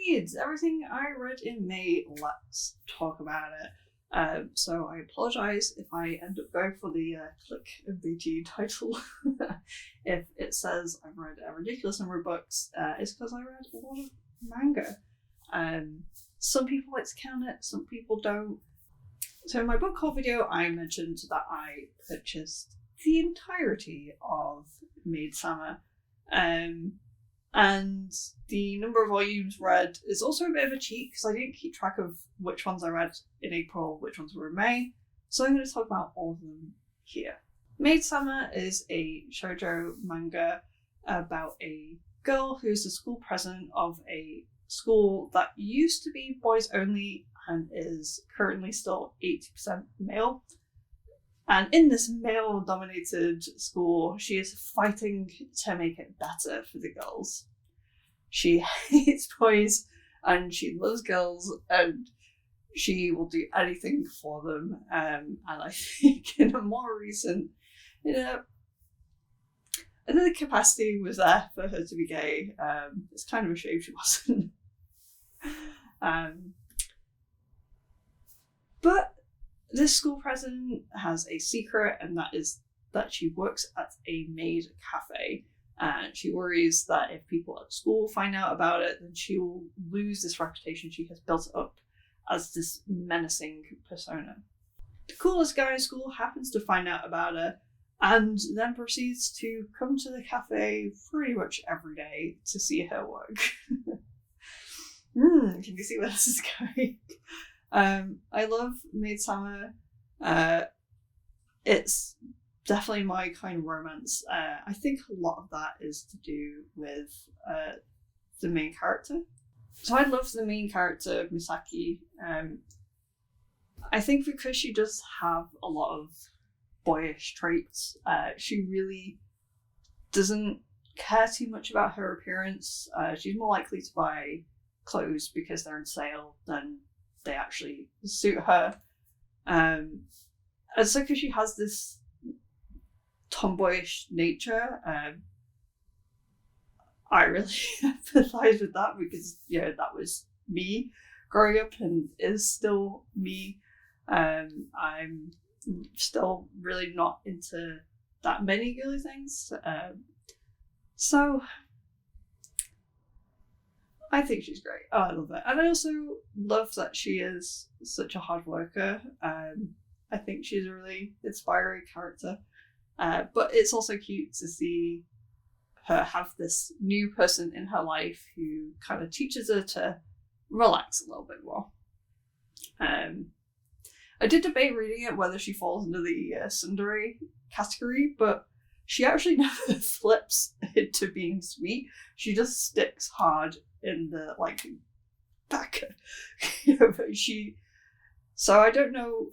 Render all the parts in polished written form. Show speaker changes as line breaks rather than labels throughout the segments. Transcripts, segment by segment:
read everything I read in May. Let's talk about it. So I apologise if I end up going for the clickbaity title. If it says I've read a ridiculous number of books, it's because I read a lot of manga. Some people like to count it, some people don't. So in my book haul video, I mentioned that I purchased the entirety of Maid Sama. And the number of volumes read is also a bit of a cheat because I didn't keep track of which ones I read in April, which ones were in May. So I'm going to talk about all of them here. Maid Sama is a shoujo manga about a girl who's the school president of a school that used to be boys only and is currently still 80% male. And in this male-dominated school, she is fighting to make it better for the girls. She hates boys, and she loves girls, and she will do anything for them. And I think in a more recent, I think the capacity was there for her to be gay. It's kind of a shame she wasn't. But this school president has a secret, and that is that she works at a maid cafe. And she worries that if people at school find out about it, then she will lose this reputation she has built up as this menacing persona. The coolest guy in school happens to find out about her and then proceeds to come to the cafe pretty much every day to see her work. Can you see where this is going? I love Maid Sama. It's definitely my kind of romance. I think a lot of that is to do with the main character. So I love the main character, Misaki. I think because she does have a lot of boyish traits, she really doesn't care too much about her appearance. She's more likely to buy clothes because they're on sale than they actually suit her. And so because she has this tomboyish nature, I really empathize with that because, that was me growing up and is still me. I'm still really not into that many girly things. So I think she's great. Oh, I love it. And I also love that she is such a hard worker. I think she's a really inspiring character. But it's also cute to see her have this new person in her life who kind of teaches her to relax a little bit more. I did debate reading it whether she falls into the tsundere category, but she actually never flips into being sweet. She just sticks hard in the back. So I don't know.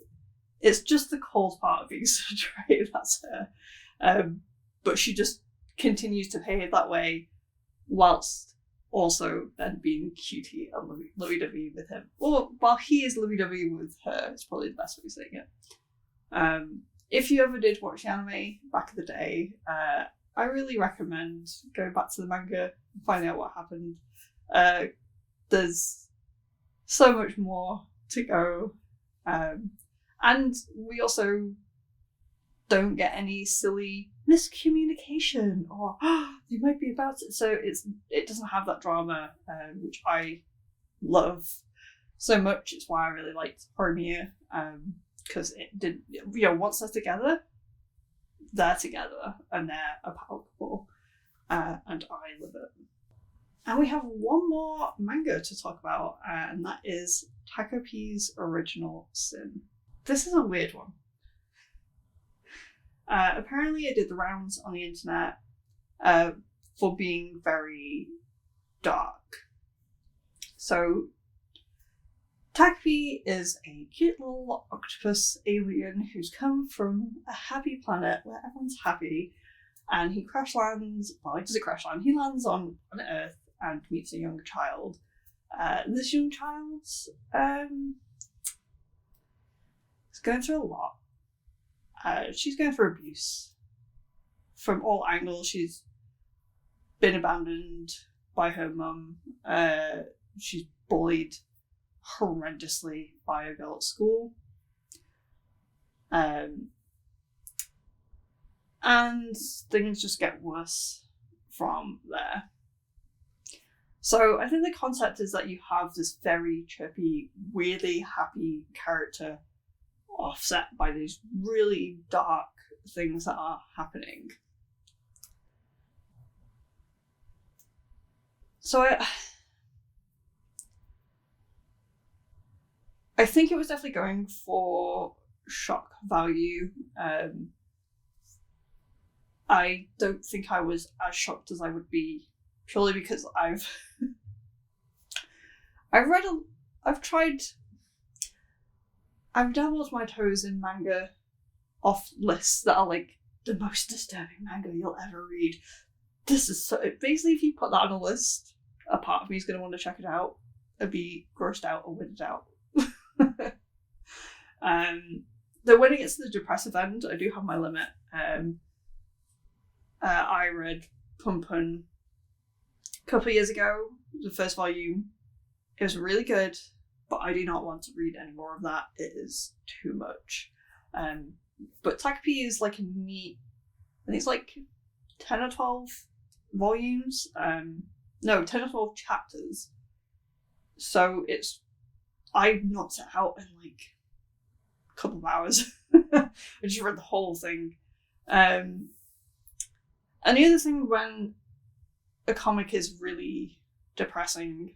It's just the cold part of being tsundere, that's her. But she just continues to behave that way whilst also then being cutie and lovey-dovey with him. Or while he is lovey-dovey with her, it's probably the best way of saying it. If you ever did watch the anime back in the day, I really recommend going back to the manga and finding out what happened. There's so much more to go. And we also don't get any silly miscommunication or they might be about it. So it doesn't have that drama, which I love so much. It's why I really liked Horimiya, because it did, once they're together and they're a power couple, and I love it. And we have one more manga to talk about, and that is Takopi's Original Sin. This is a weird one. Apparently it did the rounds on the internet for being very dark. So Takopi is a cute little octopus alien who's come from a happy planet where everyone's happy, and he crash lands. Well, he doesn't crash land. He lands on Earth and meets a young child. This young child's is going through a lot. She's going through abuse from all angles. She's been abandoned by her mum. she's bullied horrendously by a girl at school. And things just get worse from there. So I think the concept is that you have this very chirpy, weirdly happy character offset by these really dark things that are happening. So I think it was definitely going for shock value. I don't think I was as shocked as I would be, purely because I've dabbled my toes in manga off lists that are like the most disturbing manga you'll ever read. This is so, basically, if you put that on a list, a part of me is going to want to check it out and be grossed out or weirded out. Though when it gets to the depressive end, I do have my limit. I read Pun Pun a couple of years ago, the first volume. It was really good, but I do not want to read any more of that. It is too much. But Takopi is like a neat, I think it's like 10 or 12 volumes. 10 or 12 chapters. So I knocked it out in like a couple of hours. I just read the whole thing. And the other thing, when a comic is really depressing,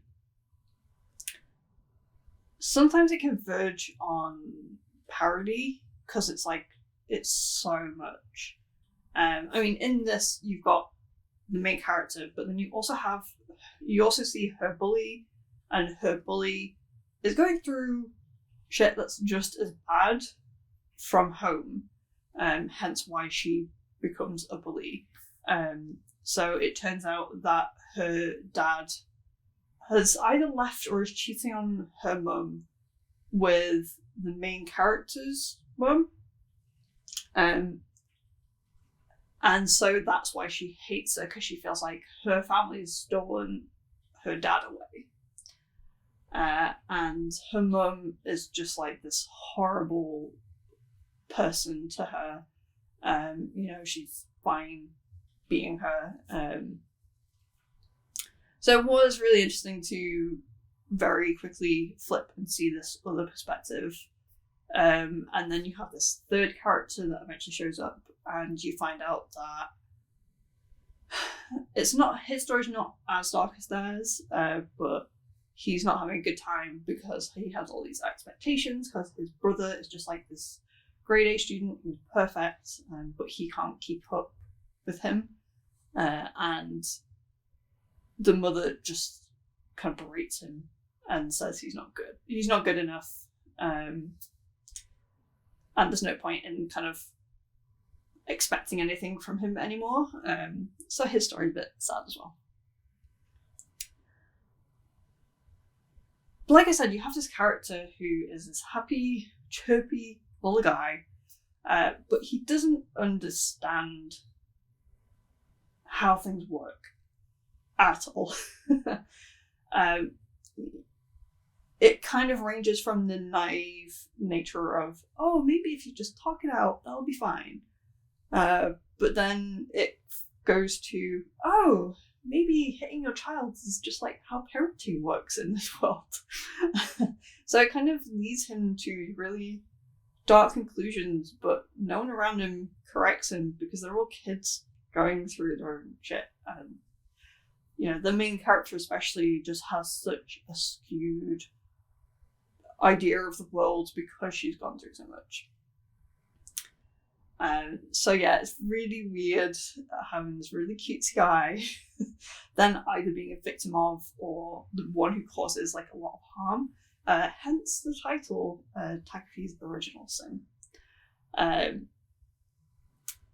sometimes it can verge on parody, because it's so much. I mean, in this, you've got the main character, but then you also see her bully, and her bully is going through shit that's just as bad from home, hence why she becomes a bully. So it turns out that her dad has either left or is cheating on her mum with the main character's mum. And so that's why she hates her, because she feels like her family has stolen her dad away. And her mum is just like this horrible person to her. She's fine being her. So it was really interesting to very quickly flip and see this other perspective. And then you have this third character that eventually shows up, and you find out that his story's not as dark as theirs, but he's not having a good time because he has all these expectations, because his brother is just like this grade A student who's perfect, but he can't keep up with him. And the mother just kind of berates him and says he's not good. He's not good enough. And there's no point in kind of expecting anything from him anymore. So his story's a bit sad as well. But like I said, you have this character who is this happy, chirpy little guy, but he doesn't understand how things work at all. It kind of ranges from the naive nature of, oh, maybe if you just talk it out, that'll be fine. But then it goes to, oh, maybe hitting your child is just like how parenting works in this world. So it kind of leads him to really dark conclusions, but no one around him corrects him because they're all kids going through their own shit. And, the main character especially just has such a skewed idea of the world because she's gone through so much. So yeah, it's really weird having this really cutesy guy then either being a victim of or the one who causes like a lot of harm. Hence the title, Takopi's Original Sin.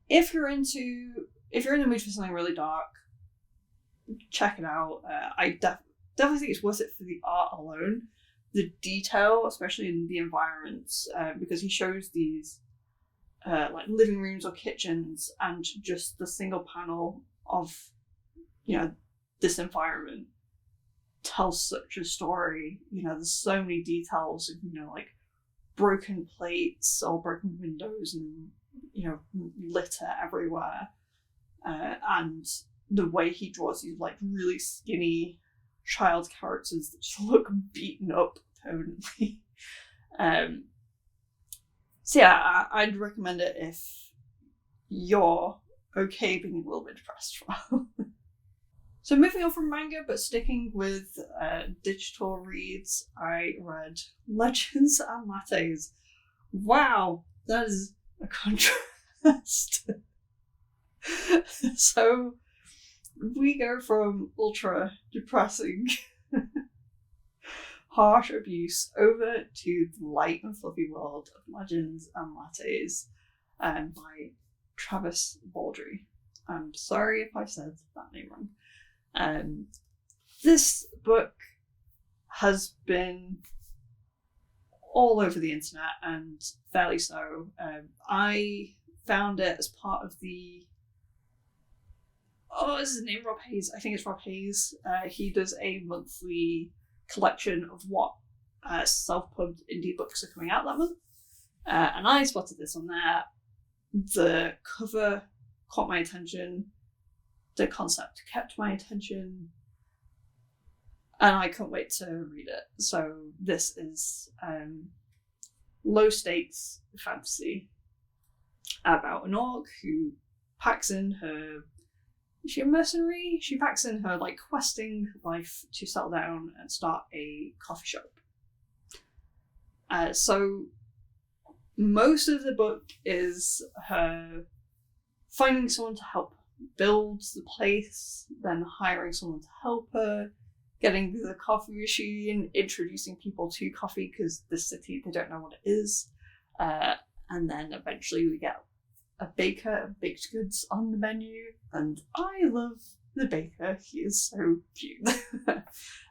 If you're in the mood for something really dark, check it out. I definitely think it's worth it for the art alone. The detail, especially in the environments, because he shows these like living rooms or kitchens, and just the single panel of this environment tells such a story. There's so many details of, like broken plates or broken windows and, litter everywhere. And the way he draws these like really skinny child characters that just look beaten up permanently. So yeah, I'd recommend it if you're okay being a little bit depressed for a while. So moving on from manga, but sticking with digital reads, I read Legends and Lattes. Wow, that is a contrast. So we go from ultra depressing harsh abuse over to the light and fluffy world of Legends and Lattes by Travis Baldry. I'm sorry if I said that name wrong. This book has been all over the internet, and fairly so. I found it as part of the... Oh, is his name Rob Hayes? I think it's Rob Hayes. He does a monthly collection of what self-pubbed indie books are coming out that month. And I spotted this on there. The cover caught my attention. The concept kept my attention. And I couldn't wait to read it. So this is low stakes fantasy about an orc who packs in her... Is she a mercenary? She packs in her like questing life to settle down and start a coffee shop. So most of the book is her finding someone to help build the place, then hiring someone to help her, getting the coffee machine, introducing people to coffee because this city, they don't know what it is. And then eventually we get a baker of baked goods on the menu, and I love the baker. He is so cute.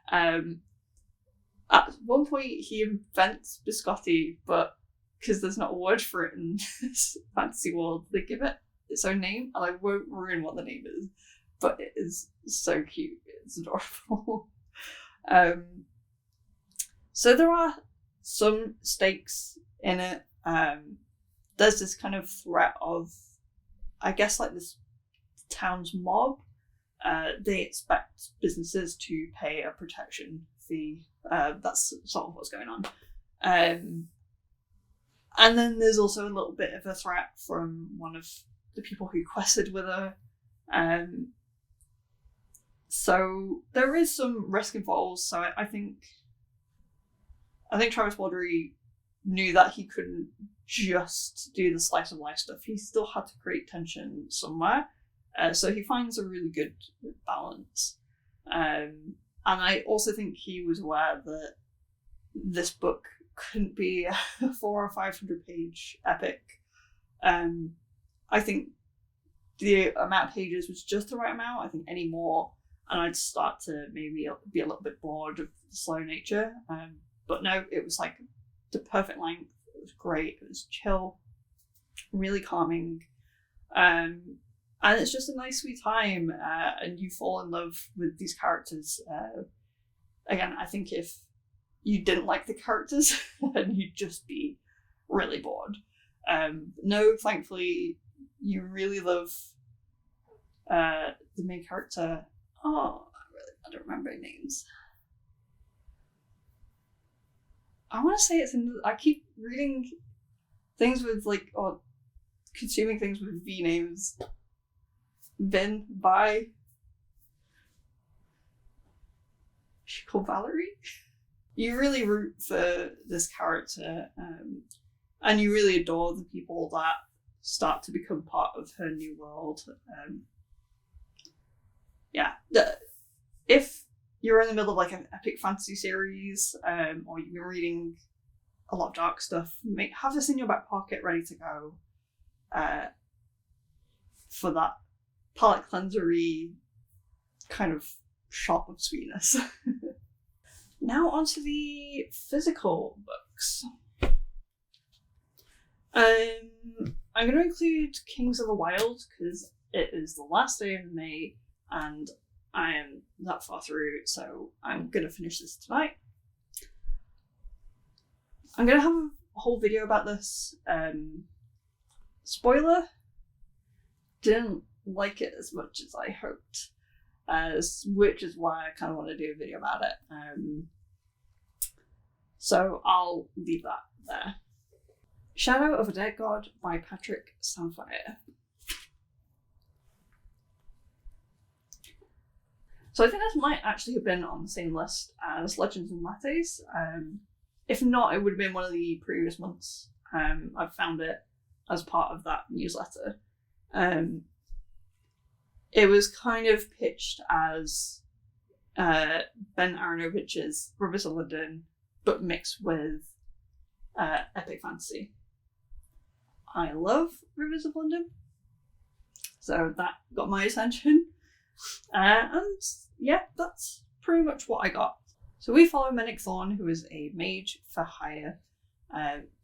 At one point he invents biscotti, but because there's not a word for it in this fantasy world, they give it its own name, and I won't ruin what the name is, but it is so cute. It's adorable. So there are some stakes in it. There's this kind of threat of, I guess, like this town's mob. They expect businesses to pay a protection fee. That's sort of what's going on. And then there's also a little bit of a threat from one of the people who quested with her. So there is some risk involved. So I think Travis Baldry knew that he couldn't just do the slice of life stuff. He still had to create tension somewhere. So he finds a really good balance. And I also think he was aware that this book couldn't be a 400 or 500 page epic. I think the amount of pages was just the right amount. I think any more, and I'd start to maybe be a little bit bored of the slow nature. But no, it was like the perfect length. It was great. It was chill, really calming, and it's just a nice sweet time. And you fall in love with these characters. Again, I think if you didn't like the characters, then you'd just be really bored. No, thankfully, you really love the main character. Oh, I don't remember their names. I want to say it's in... I keep reading things with like, or consuming things with V names. Vin, by... Is she called Valerie? You really root for this character, and you really adore the people that start to become part of her new world. If you're in the middle of like an epic fantasy series, or you've been reading a lot of dark stuff, have this in your back pocket ready to go for that palate cleanser-y kind of shot of sweetness. Now onto the physical books. I'm going to include Kings of the Wyld because it is the last day of May, and I am that far through, so I'm going to finish this tonight. I'm going to have a whole video about this. Spoiler, didn't like it as much as I hoped, which is why I kind of want to do a video about it. So I'll leave that there. Shadow of a Dead God by Patrick Samphire. So I think this might actually have been on the same list as Legends and Lattes. If not, it would have been one of the previous months. I've found it as part of that newsletter. It was kind of pitched as Ben Aronovich's Rivers of London, but mixed with epic fantasy. I love Rivers of London, so that got my attention. And yeah, that's pretty much what I got. So we follow Mennick Thorne, who is a mage for hire.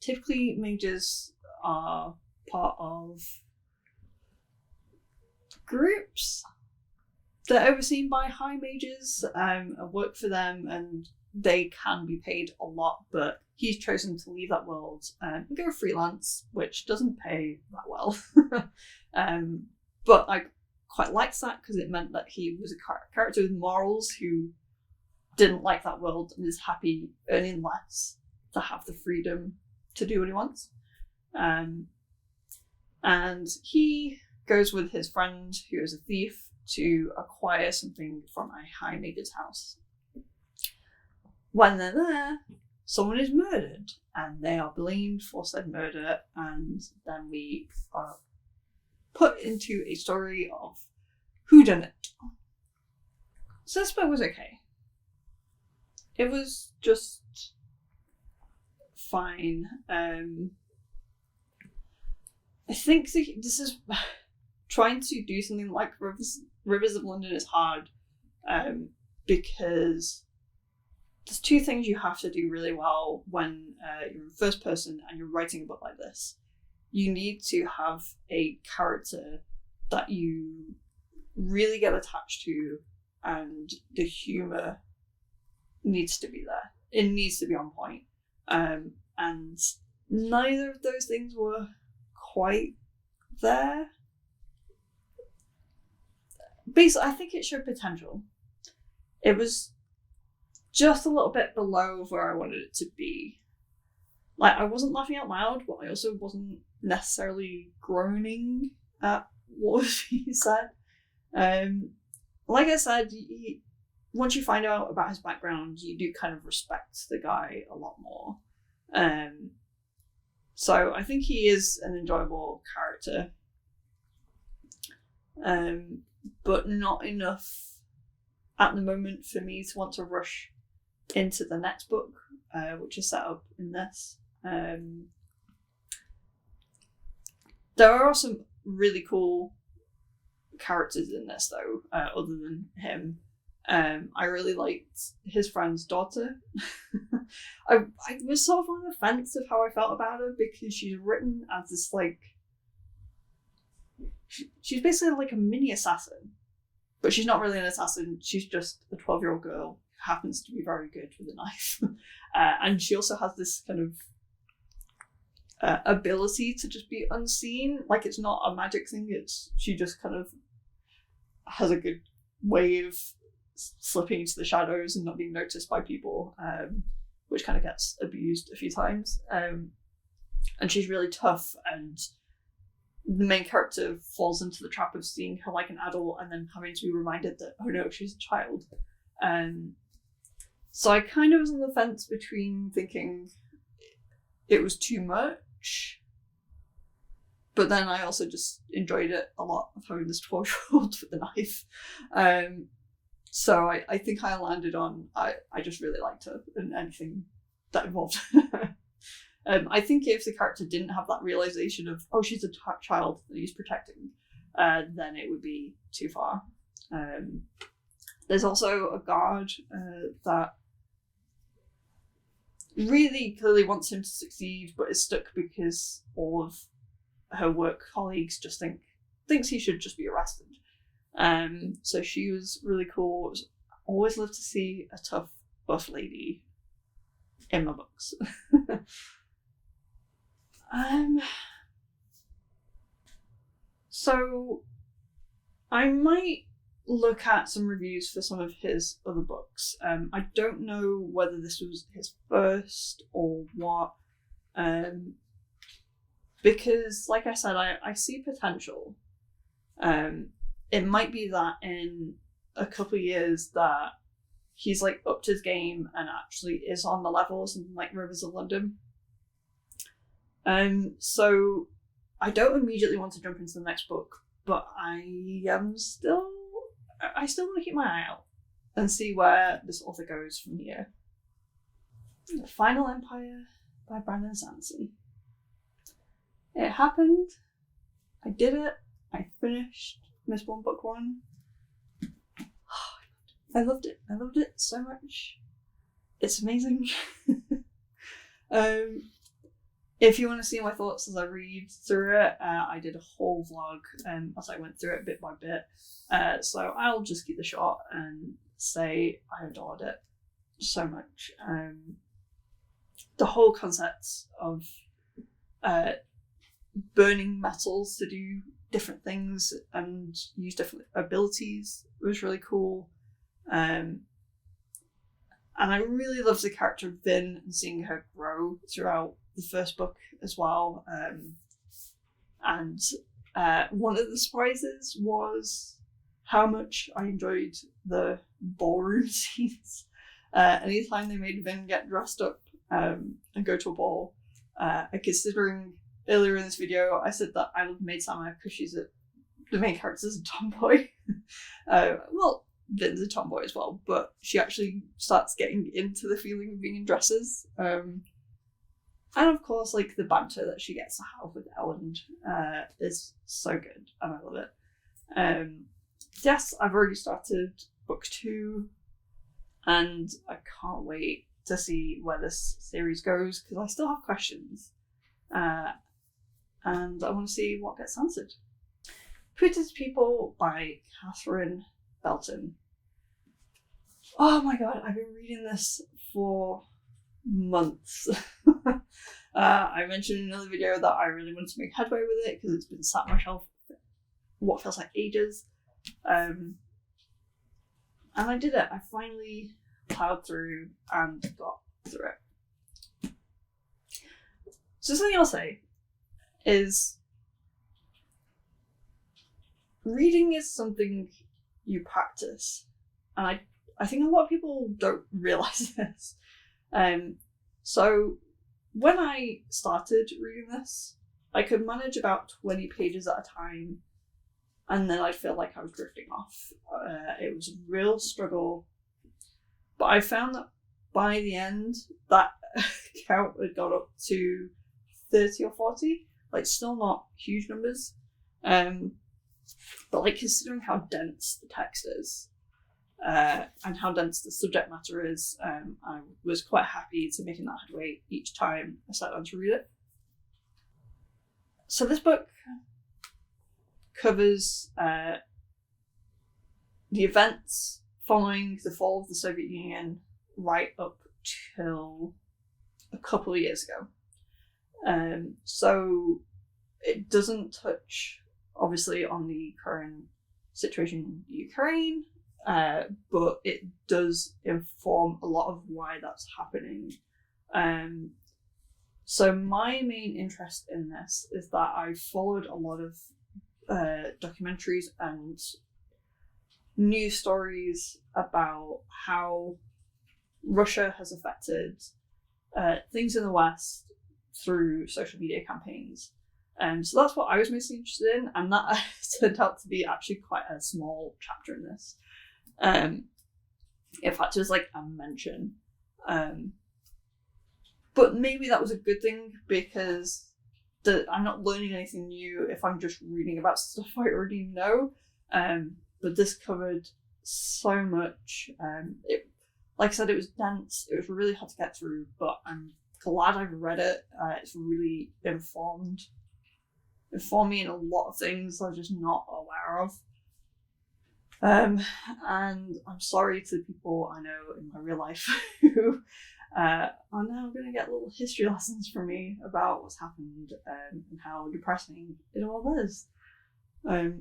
Typically, mages are part of groups that are overseen by high mages and work for them, and they can be paid a lot, but he's chosen to leave that world and go freelance, which doesn't pay that well. But I quite liked that because it meant that he was a character with morals who didn't like that world and is happy earning less to have the freedom to do what he wants. And he goes with his friend, who is a thief, to acquire something from a high mage's house. When they're there, someone is murdered, and they are blamed for said murder, and then we are put into a story of whodunit. So this book was okay. It was just fine. I think this is trying to do something like Rivers of London is hard, because there's two things you have to do really well when you're in first person and you're writing a book like this. You need to have a character that you really get attached to, and the humour needs to be there. It needs to be on point. And neither of those things were quite there. Basically, I think it showed potential. It was just a little bit below where I wanted it to be. Like, I wasn't laughing out loud, but I also wasn't necessarily groaning at what was being said. Like I said, once you find out about his background, you do kind of respect the guy a lot more. So I think he is an enjoyable character. But not enough at the moment for me to want to rush into the next book, which is set up in this. There are some really cool characters in this, though, other than him. I really liked his friend's daughter. I was sort of on the fence of how I felt about her, because she's written as this, like, she's basically like a mini assassin, but she's not really an assassin. She's just a 12-year-old girl who happens to be very good with a knife. And she also has this kind of ability to just be unseen. Like, it's not a magic thing, she just kind of has a good way of slipping into the shadows and not being noticed by people, which kind of gets abused a few times. And she's really tough, and the main character falls into the trap of seeing her like an adult and then having to be reminded that, oh no, she's a child. So I kind of was on the fence between thinking it was too much, but then I also just enjoyed it a lot of having this 12-year-old with a knife. So I think I landed on, I just really liked her and anything that involved her. I think if the character didn't have that realization of, oh, she's a child that he's protecting, then it would be too far. There's also a guard that really clearly wants him to succeed, but is stuck because all of her work colleagues just thinks he should just be arrested. So she was really cool. Always loved to see a tough, buff lady in my books. So I might look at some reviews for some of his other books. I don't know whether this was his first or what, because, like I said, I see potential. It might be that in a couple of years that he's like upped his game and actually is on the level of something like Rivers of London. So I don't immediately want to jump into the next book, but I still want to keep my eye out and see where this author goes from here. The Final Empire by Brandon Sanderson. It happened. I did it. I finished Mistborn book 1. I loved it. I loved it so much. It's amazing. If you want to see my thoughts as I read through it, I did a whole vlog as I went through it bit by bit. So I'll just keep the short and say I adored it so much. The whole concept of burning metals to do different things and use different abilities was really cool. And I really loved the character of Vin and seeing her grow throughout the first book as well. And one of the surprises was how much I enjoyed the ballroom scenes. Anytime they made Vin get dressed up and go to a ball, considering earlier in this video I said that I love Maid Sama because the main character is a tomboy. Well, Vin's a tomboy as well, but she actually starts getting into the feeling of being in dresses. And of course, like, the banter that she gets to have with Elland is so good, and I love it. Yes, I've already started book 2, and I can't wait to see where this series goes, because I still have questions. And I want to see what gets answered. Putin's People by Catherine Belton. Oh my god, I've been reading this for months. I mentioned in another video that I really wanted to make headway with it because it's been sat on my shelf for what feels like ages. And I did it. I finally plowed through and got through it. So something I'll say is reading is something you practice. And I think a lot of people don't realise this. So when I started reading this, I could manage about 20 pages at a time, and then I'd feel like I was drifting off. It was a real struggle, but I found that by the end, that count had got up to 30 or 40. Like, still not huge numbers, but like, considering how dense the text is, and how dense the subject matter is, I was quite happy to making that headway each time I sat down to read it. So this book covers the events following the fall of the Soviet Union right up till a couple of years ago. So it doesn't touch, obviously, on the current situation in Ukraine, but it does inform a lot of why that's happening. So my main interest in this is that I followed a lot of documentaries and news stories about how Russia has affected things in the West through social media campaigns. So that's what I was mostly interested in, and that turned out to be actually quite a small chapter in this. In fact, it was like a mention. But maybe that was a good thing, because I'm not learning anything new if I'm just reading about stuff I already know. But this covered so much. Like I said, it was dense. It was really hard to get through, but I'm glad I've read it. It's really informed me in a lot of things I'm just not aware of. And I'm sorry to the people I know in my real life who are now going to get little history lessons from me about what's happened and how depressing it all is. I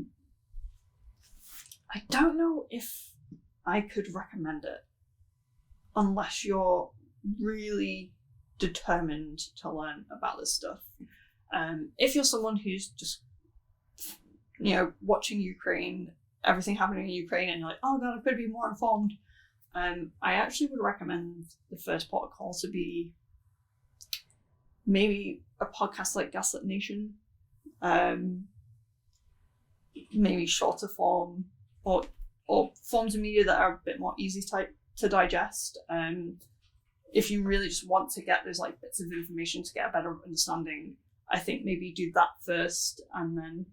don't know if I could recommend it unless you're really determined to learn about this stuff. If you're someone who's just, watching Ukraine, everything happening in Ukraine, and you're like, oh god, I've got to be more informed, I actually would recommend the first port of call to be maybe a podcast like Gaslit Nation, maybe shorter form, or forms of media that are a bit more easy to digest. If you really just want to get those like bits of information to get a better understanding, I think maybe do that first, and then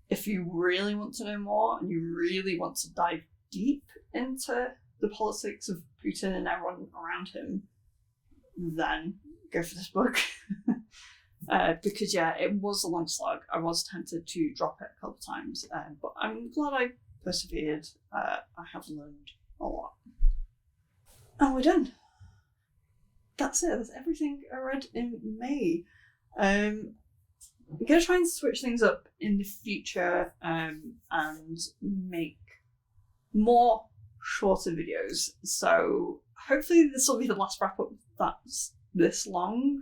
if you really want to know more and you really want to dive deep into the politics of Putin and everyone around him, then go for this book. Because it was a long slog. I was tempted to drop it a couple of times, but I'm glad I persevered. I have learned a lot. And we're done. That's it. That's everything I read in May. I'm going to try and switch things up in the future and make more shorter videos. So hopefully this will be the last wrap up that's this long,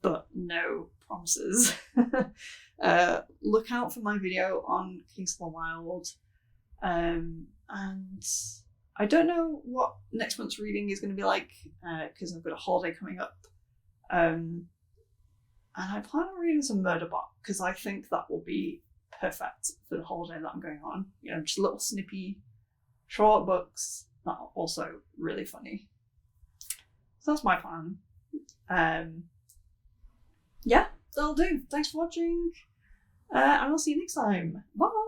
but no promises. Look out for my video on Case of the Wyld. And I don't know what next month's reading is going to be like because I've got a holiday coming up. And I plan on reading some Murderbot because I think that will be perfect for the holiday that I'm going on. Just little snippy, short books that are also really funny. So that's my plan. Yeah, that'll do. Thanks for watching. And I'll see you next time. Bye!